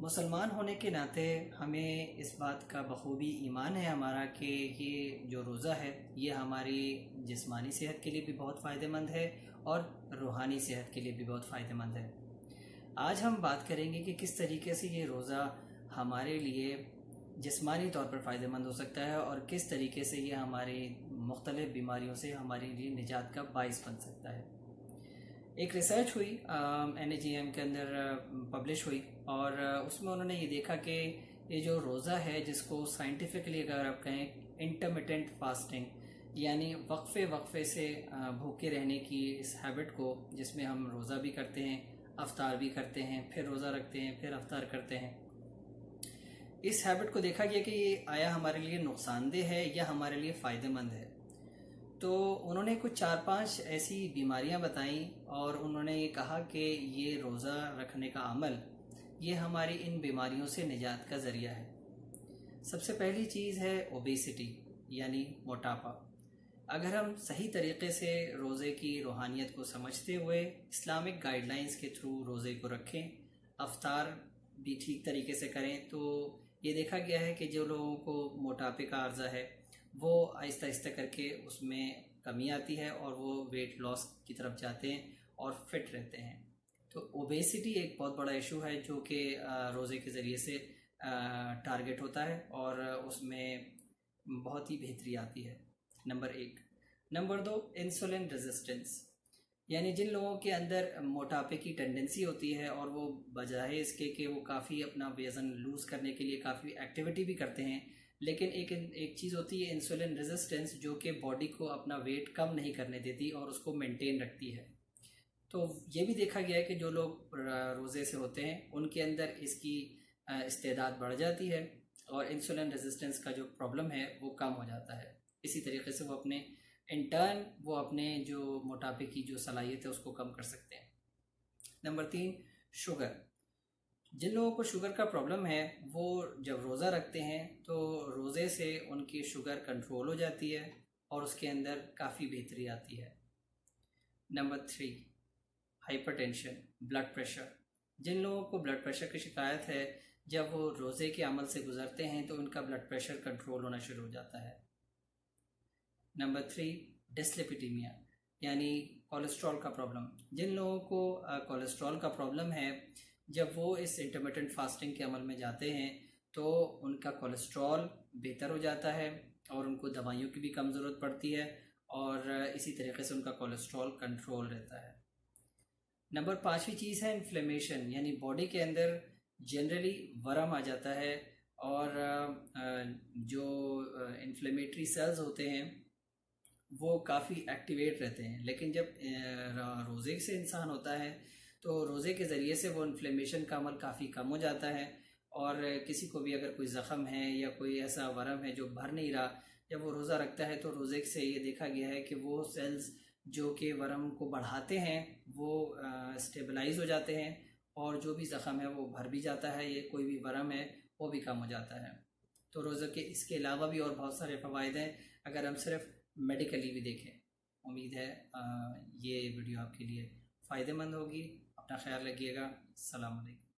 مسلمان ہونے کے ناطے ہمیں اس بات کا بخوبی ایمان ہے ہمارا کہ یہ جو روزہ ہے یہ ہماری جسمانی صحت کے لیے بھی بہت فائدہ مند ہے اور روحانی صحت کے لیے بھی بہت فائدہ مند ہے۔ آج ہم بات کریں گے کہ کس طریقے سے یہ روزہ ہمارے لیے جسمانی طور پر فائدہ مند ہو سکتا ہے اور کس طریقے سے یہ ہماری مختلف بیماریوں سے ہمارے لیے نجات کا باعث بن سکتا ہے۔ ایک ریسرچ ہوئی NAGM کے اندر پبلش ہوئی اور اس میں انہوں نے یہ دیکھا کہ یہ جو روزہ ہے جس کو سائنٹیفکلی اگر آپ کہیں انٹرمیٹنٹ فاسٹنگ یعنی وقفے سے بھوکے رہنے کی اس ہیبٹ کو، جس میں ہم روزہ بھی کرتے ہیں، افطار بھی کرتے ہیں، پھر روزہ رکھتے ہیں، پھر افطار کرتے ہیں، اس ہیبٹ کو دیکھا گیا کہ یہ آیا ہمارے لیے نقصان دہ ہے یا ہمارے لیے فائدہ مند ہے۔ تو انہوں نے کچھ 4-5 ایسی بیماریاں بتائیں اور انہوں نے یہ کہا کہ یہ روزہ رکھنے کا عمل یہ ہماری ان بیماریوں سے نجات کا ذریعہ ہے۔ سب سے پہلی چیز ہے اوبیسٹی یعنی موٹاپا۔ اگر ہم صحیح طریقے سے روزے کی روحانیت کو سمجھتے ہوئے اسلامک گائیڈ لائنز کے تھرو روزے کو رکھیں، افطار بھی ٹھیک طریقے سے کریں، تو یہ دیکھا گیا ہے کہ جو لوگوں کو موٹاپے کا عرضہ ہے وہ آہستہ آہستہ کر کے اس میں کمی آتی ہے اور وہ ویٹ لاس کی طرف جاتے ہیں اور فٹ رہتے ہیں۔ تو اوبیسٹی ایک بہت بڑا ایشو ہے جو کہ روزے کے ذریعے سے ٹارگٹ ہوتا ہے اور اس میں بہت ہی بہتری آتی ہے۔ نمبر 1۔ نمبر 2، انسولن ریزسٹنس، یعنی جن لوگوں کے اندر موٹاپے کی ٹینڈنسی ہوتی ہے اور وہ بجائے اس کے کہ وہ کافی اپنا وزن لوز کرنے کے لیے کافی ایکٹیویٹی بھی کرتے ہیں، لیکن ایک چیز ہوتی ہے انسولن ریزسٹنس جو کہ باڈی کو اپنا ویٹ کم نہیں کرنے دیتی اور اس کو مینٹین رکھتی ہے۔ تو یہ بھی دیکھا گیا ہے کہ جو لوگ روزے سے ہوتے ہیں ان کے اندر اس کی استعداد بڑھ جاتی ہے اور انسولن ریزسٹنس کا جو پرابلم ہے وہ کم ہو جاتا ہے۔ اسی طریقے سے وہ اپنے جو موٹاپے کی جو صلاحیت ہے اس کو کم کر سکتے ہیں۔ Number 3، sugar. جن لوگوں کو شوگر کا پرابلم ہے وہ جب روزہ رکھتے ہیں تو روزے سے ان کی شوگر کنٹرول ہو جاتی ہے اور اس کے اندر کافی بہتری آتی ہے۔ Number 3، hypertension, blood pressure. جن لوگوں کو بلڈ پریشر کی شکایت ہے جب وہ روزے کے عمل سے گزرتے ہیں تو ان کا بلڈ پریشر کنٹرول ہونا شروع ہو جاتا ہے۔ نمبر 3، ڈسلیپیڈیمیا یعنی کولیسٹرول کا پرابلم۔ جن لوگوں کو کولیسٹرول کا پرابلم ہے جب وہ اس انٹرمیٹنٹ فاسٹنگ کے عمل میں جاتے ہیں تو ان کا کولیسٹرول بہتر ہو جاتا ہے اور ان کو دوائیوں کی بھی کم ضرورت پڑتی ہے اور اسی طریقے سے ان کا کولیسٹرول کنٹرول رہتا ہے۔ نمبر 5ویں چیز ہے انفلیمیشن، یعنی باڈی کے اندر جنرلی ورم آ جاتا ہے اور جو انفلیمیٹری سیلز ہوتے ہیں وہ کافی ایکٹیویٹ رہتے ہیں، لیکن جب روزے سے انسان ہوتا ہے تو روزے کے ذریعے سے وہ انفلیمیشن کا عمل کافی کم ہو جاتا ہے اور کسی کو بھی اگر کوئی زخم ہے یا کوئی ایسا ورم ہے جو بھر نہیں رہا، جب وہ روزہ رکھتا ہے تو روزے سے یہ دیکھا گیا ہے کہ وہ سیلز جو کہ ورم کو بڑھاتے ہیں وہ اسٹیبلائز ہو جاتے ہیں اور جو بھی زخم ہے وہ بھر بھی جاتا ہے، یہ کوئی بھی ورم ہے وہ بھی کم ہو جاتا ہے۔ تو روزے کے اس کے علاوہ بھی اور بہت سارے فوائد ہیں اگر ہم صرف میڈیکلی بھی دیکھیں۔ امید ہے یہ ویڈیو آپ کے لیے فائدہ مند ہوگی۔ اپنا خیال رکھیے گا۔ السلام علیکم۔